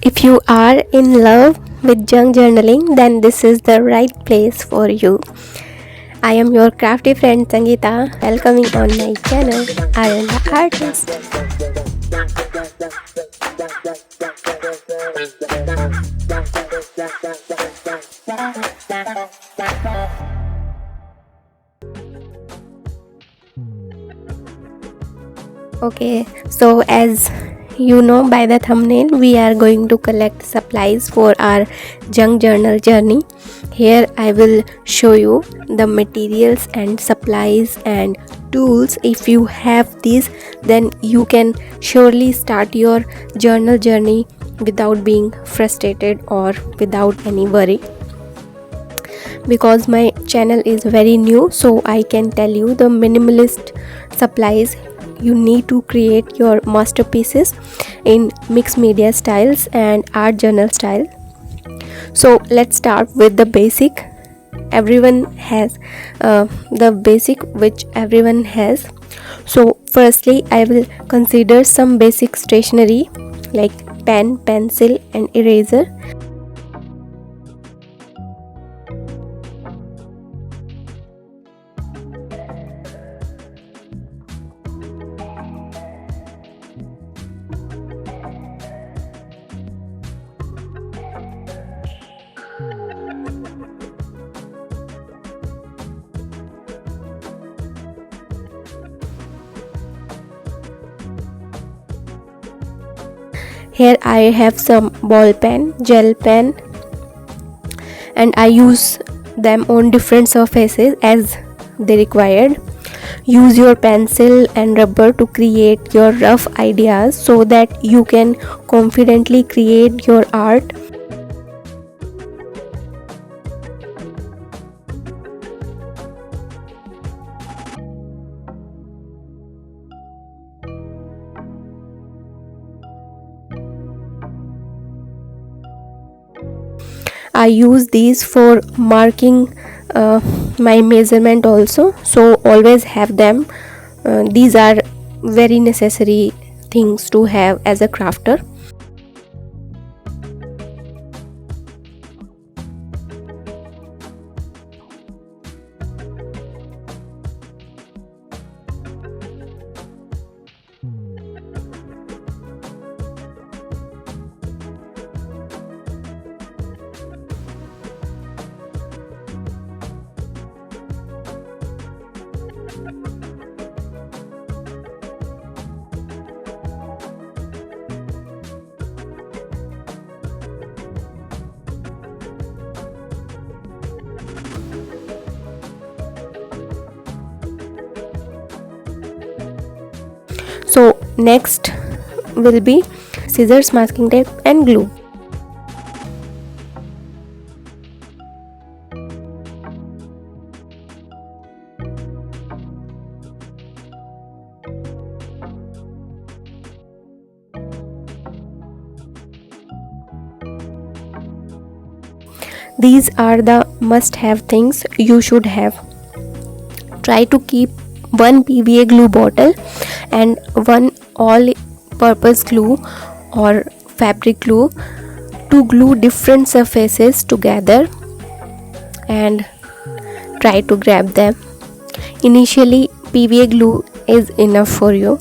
If you are in love with junk journaling, then this is the right place for you. I am your crafty friend Sangeeta, welcoming on my channel, I am the artist. Okay, so as you know by the thumbnail, we are going to collect supplies for our junk journal journey. Here I will show you the materials and supplies and tools. If you have these, then you can surely start your journal journey without being frustrated or without any worry. Because my channel is very new, so I can tell you the minimalist supplies you need to create your masterpieces in mixed media styles and art journal style. So let's start with the basic. Everyone has the basic which everyone has. So firstly, I will consider some basic stationery like pen, pencil and eraser. Here I have some ball pen, gel pen, and I use them on different surfaces as they required. Use your pencil and rubber to create your rough ideas so that you can confidently create your art. I use these for marking my measurement also, so always have them. These are very necessary things to have as a crafter. So next will be scissors, masking tape and glue. These are the must-have things you should have. Try to keep one PVA glue bottle and one all-purpose glue or fabric glue to glue different surfaces together and try to grab them. Initially, PVA glue is enough for you.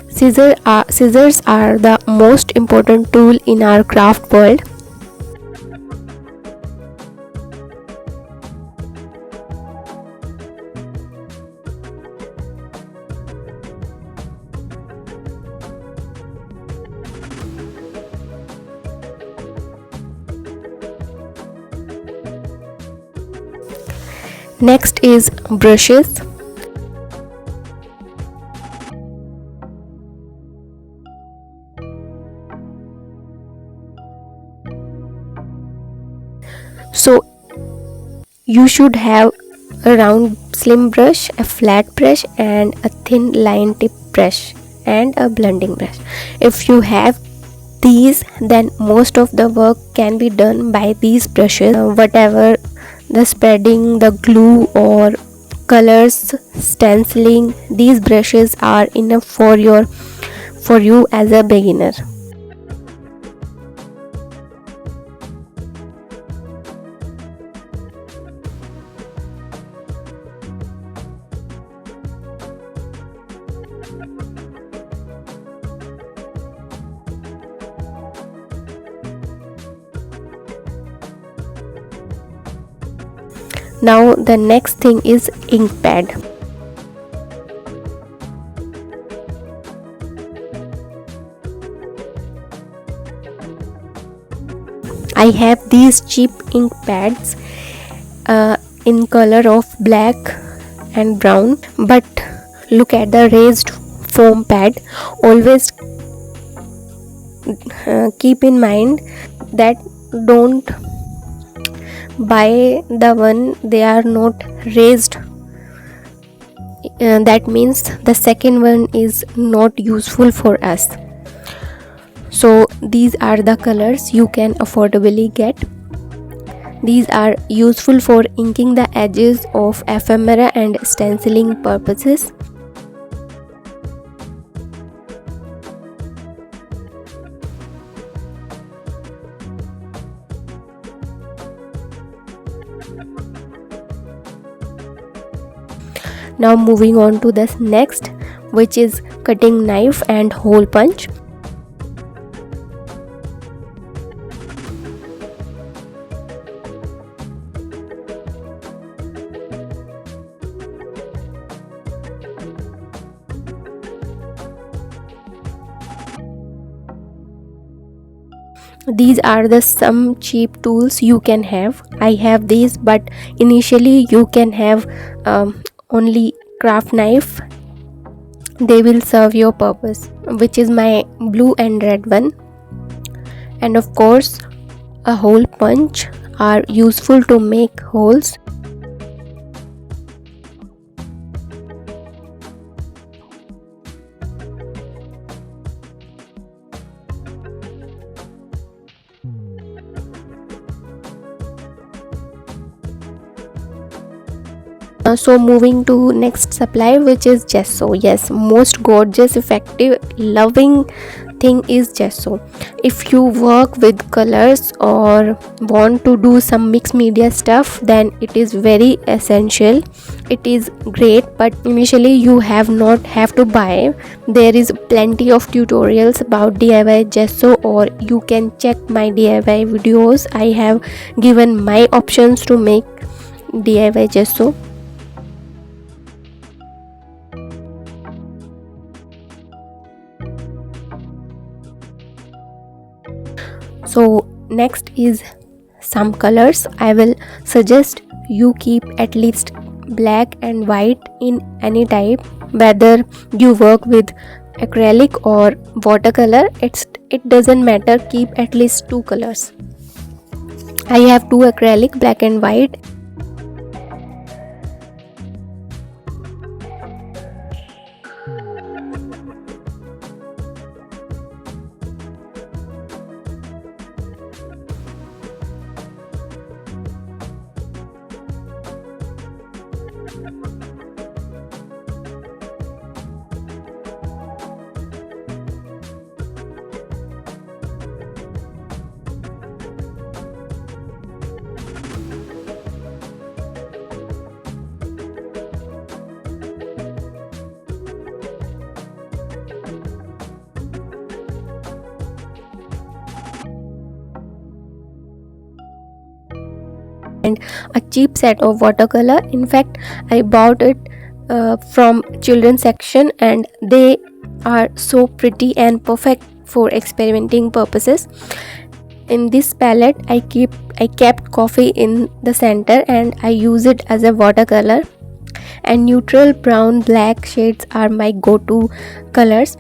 Scissors are the most important tool in our craft world. Next is brushes. So you should have a round slim brush, a flat brush and a thin line tip brush and a blending brush. If you have these, then most of the work can be done by these brushes. Whatever the spreading, the glue or colors, stenciling, these brushes are enough for you as a beginner. Now the next thing is ink pad. I have these cheap ink pads in color of black and brown, but look at the raised foam pad. Always keep in mind that don't buy the one they are not raised. That means the second one is not useful for us. So these are the colors you can affordably get. These are useful for inking the edges of ephemera and stenciling purposes. Now moving on to the next, which is cutting knife and hole punch. These are the some cheap tools you can have. I have these, but initially you can have only craft knife. They will serve your purpose, which is my blue and red one. And of course, a hole punch are useful to make holes. So moving to next supply, which is gesso. Yes, most gorgeous, effective, loving thing is gesso. If you work with colors or want to do some mixed media stuff, then it is very essential. It is great, but initially you have to buy. There is plenty of tutorials about DIY gesso, or you can check my DIY videos. I have given my options to make DIY gesso. So next is some colors. I will suggest you keep at least black and white in any type, whether you work with acrylic or watercolor. It doesn't matter, keep at least two colors. I have two acrylic, black and white. And a cheap set of watercolor. In fact, I bought it from children's section, and they are so pretty and perfect for experimenting purposes. In this palette, I kept coffee in the center, and I use it as a watercolor, and neutral brown black shades are my go-to colors.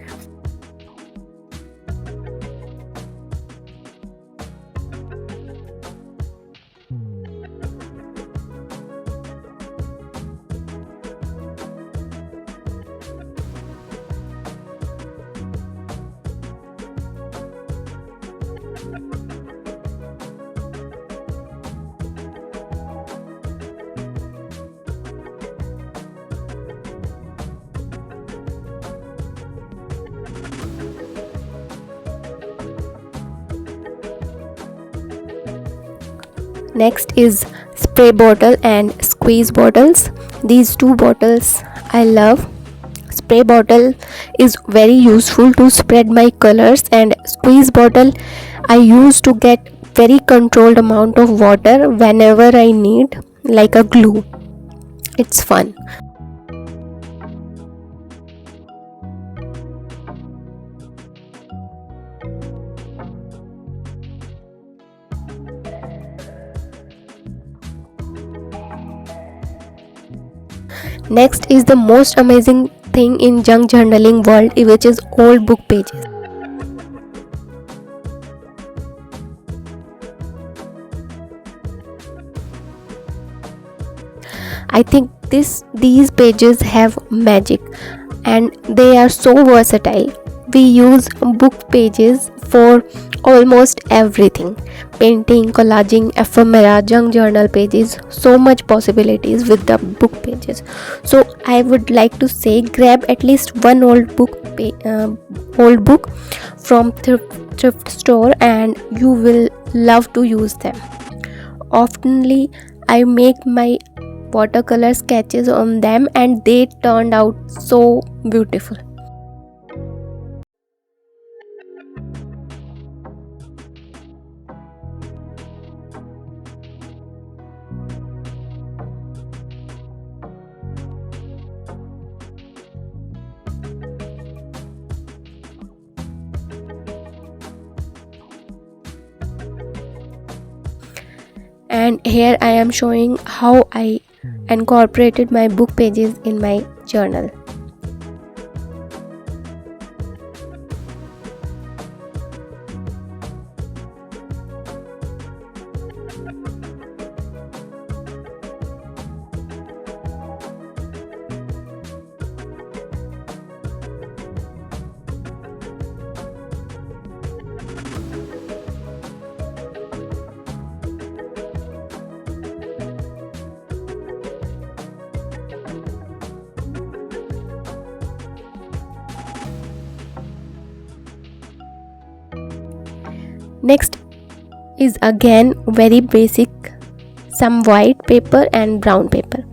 Next is spray bottle and squeeze bottles. These two bottles I love. Spray bottle is very useful to spread my colors, and squeeze bottle I use to get very controlled amount of water whenever I need. like a glue. It's fun. Next is the most amazing thing in junk journaling world, which is old book pages. I think these pages have magic and they are so versatile. We use book pages for almost everything: painting, collaging, ephemera, junk journal pages. So much possibilities with the book pages. So I would like to say, grab at least one old book from thrift store, and you will love to use them. Oftenly, I make my watercolor sketches on them and they turned out so beautiful. And here I am showing how I incorporated my book pages in my journal. Next is again very basic: some white paper and brown paper.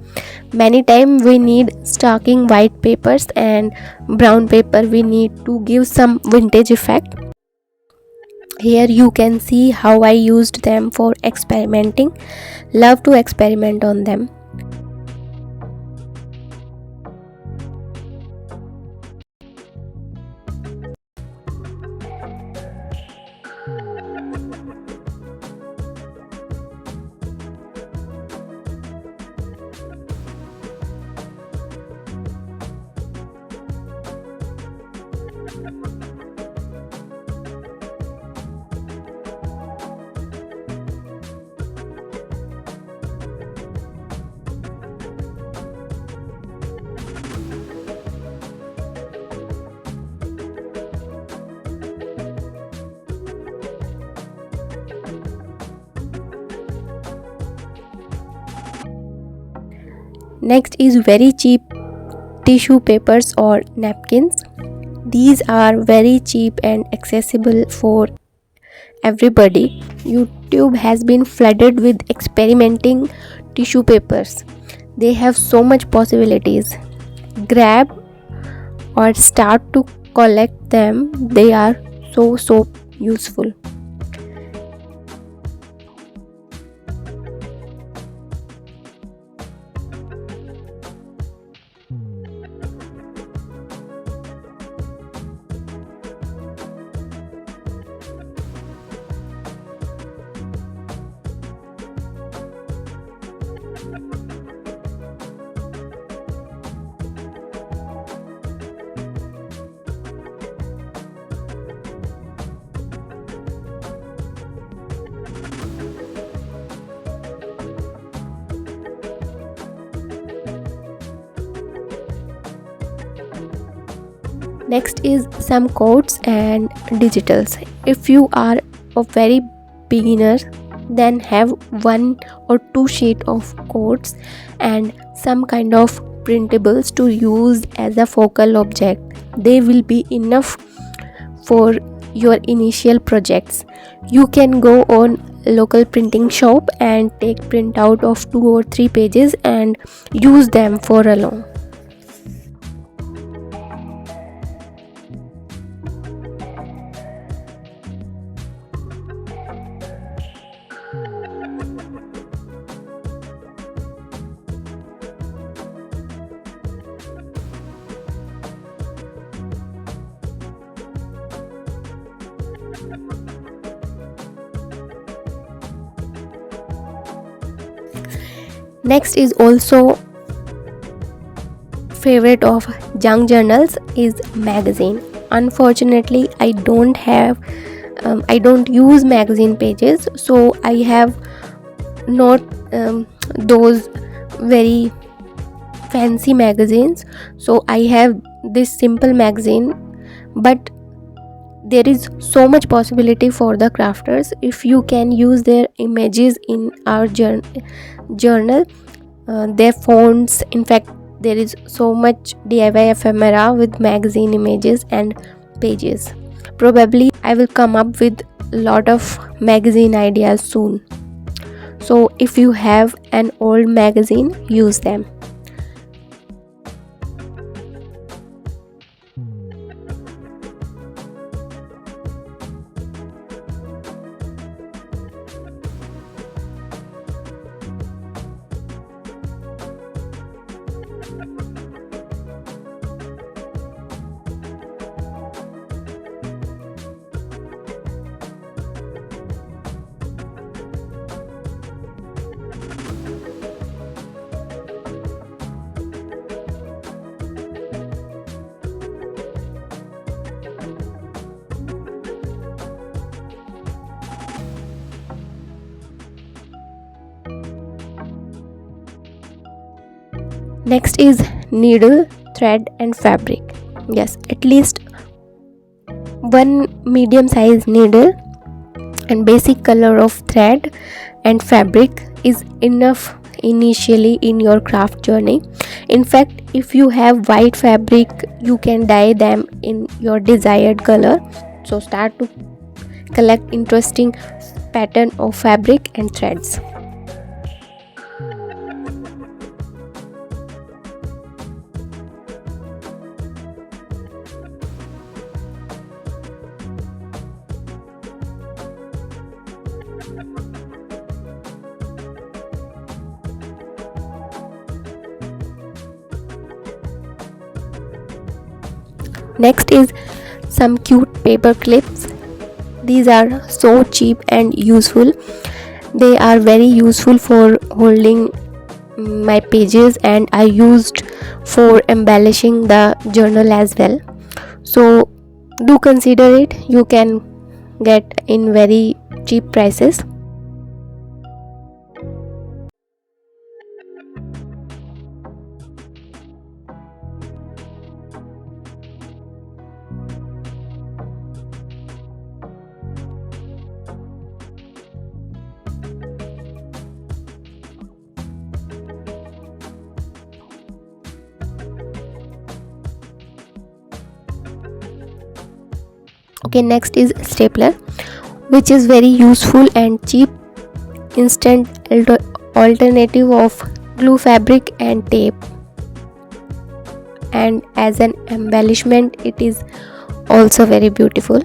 Many times we need stocking white papers, and brown paper we need to give some vintage effect. Here you can see how I used them for experimenting. Love to experiment on them. Next is very cheap tissue papers or napkins. These are very cheap and accessible for everybody. YouTube has been flooded with experimenting tissue papers. They have so much possibilities. Grab or start to collect them. They are so useful. Next is some quotes and digitals. If you are a very beginner, then have one or two sheet of quotes and some kind of printables to use as a focal object. They will be enough for your initial projects. You can go on local printing shop and take printout of 2 or 3 pages and use them for a long. Next is also favorite of junk journals is magazine. Unfortunately, I don't use magazine pages, so I have not those very fancy magazines. So I have this simple magazine, but there is so much possibility for the crafters if you can use their images in our journal, their fonts. In fact, there is so much DIY ephemera with magazine images and pages. Probably I will come up with a lot of magazine ideas soon. So if you have an old magazine, use them. Next is needle, thread and fabric. Yes, at least one medium size needle and basic color of thread and fabric is enough initially in your craft journey. In fact, if you have white fabric, you can dye them in your desired color. So start to collect interesting pattern of fabric and threads. Next is some cute paper clips. These are so cheap and useful. They are very useful for holding my pages, and I used for embellishing the journal as well. So do consider it. You can get in very cheap prices. Okay, next is stapler, which is very useful and cheap instant alternative of glue, fabric and tape, and as an embellishment it is also very beautiful.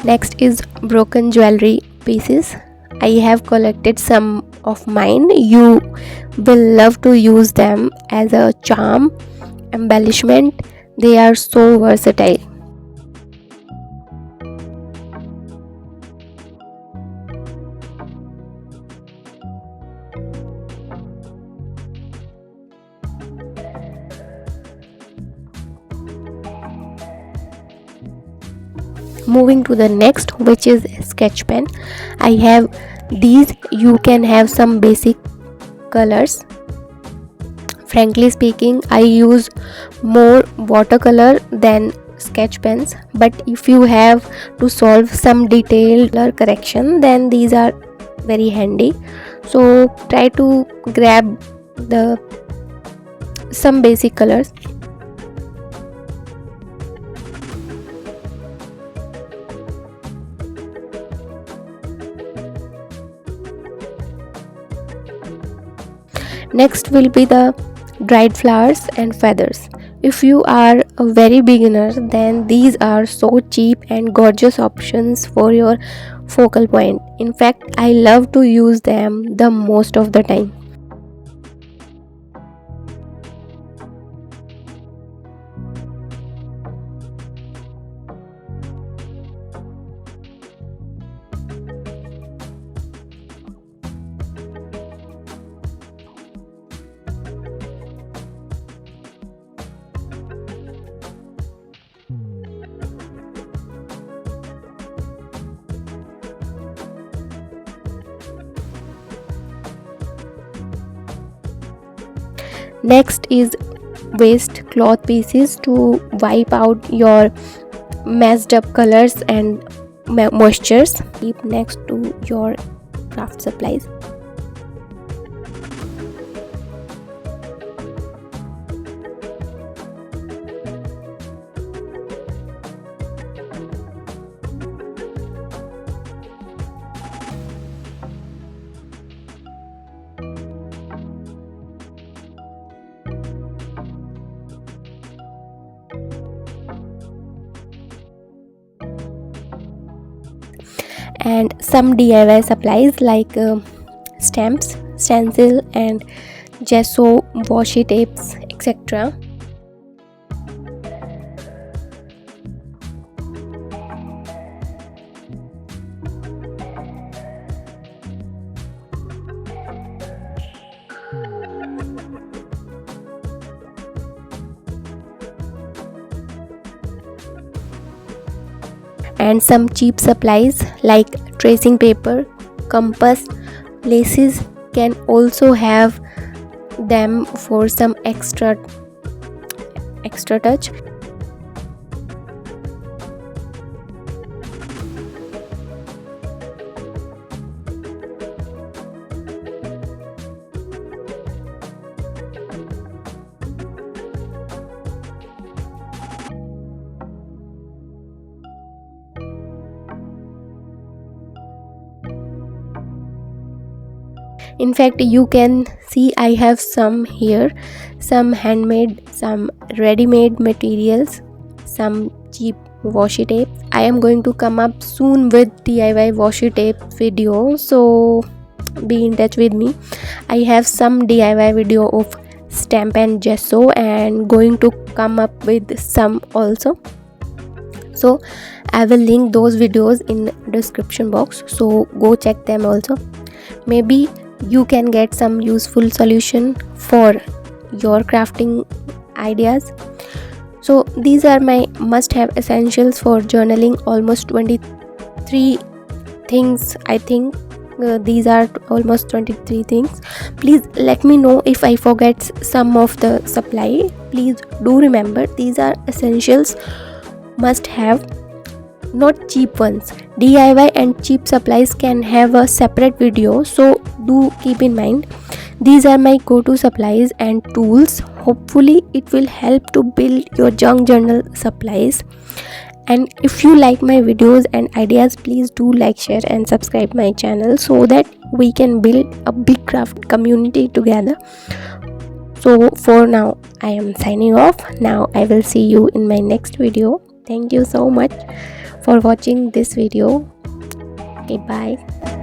Next is broken jewelry pieces. I have collected some of mine. You will love to use them as a charm embellishment. They are so versatile. Moving to the next, which is sketch pen. I have these. You can have some basic colors. Frankly speaking, I use more watercolor than sketch pens, but if you have to solve some detailed color correction, then these are very handy. So try to grab the some basic colors. Next will be the dried flowers and feathers. If you are a very beginner, then these are so cheap and gorgeous options for your focal point. In fact, I love to use them the most of the time. Next is waste cloth pieces to wipe out your messed up colors and moistures. Keep next to your craft supplies. And some DIY supplies like stamps, stencil and gesso, washi tapes, etc. And some cheap supplies like tracing paper, compass, laces can also have them for some extra touch. In fact, you can see I have some here, some handmade, some ready-made materials, some cheap washi tape. I am going to come up soon with DIY washi tape video, so be in touch with me. I have some DIY video of stamp and gesso and going to come up with some also, so I will link those videos in description box, so go check them also. Maybe you can get some useful solution for your crafting ideas. So these are my must have essentials for journaling, almost 23 things. I think these are almost 23 things. Please let me know if I forget some of the supply. Please do remember these are essentials, must have, not cheap ones. DIY and cheap supplies can have a separate video, so do keep in mind. These are my go-to supplies and tools. Hopefully it will help to build your junk journal supplies. And if you like my videos and ideas, please do like, share and subscribe my channel so that we can build a big craft community together. So for now I am signing off. Now I will see you in my next video. Thank you so much for watching this video. Okay, bye.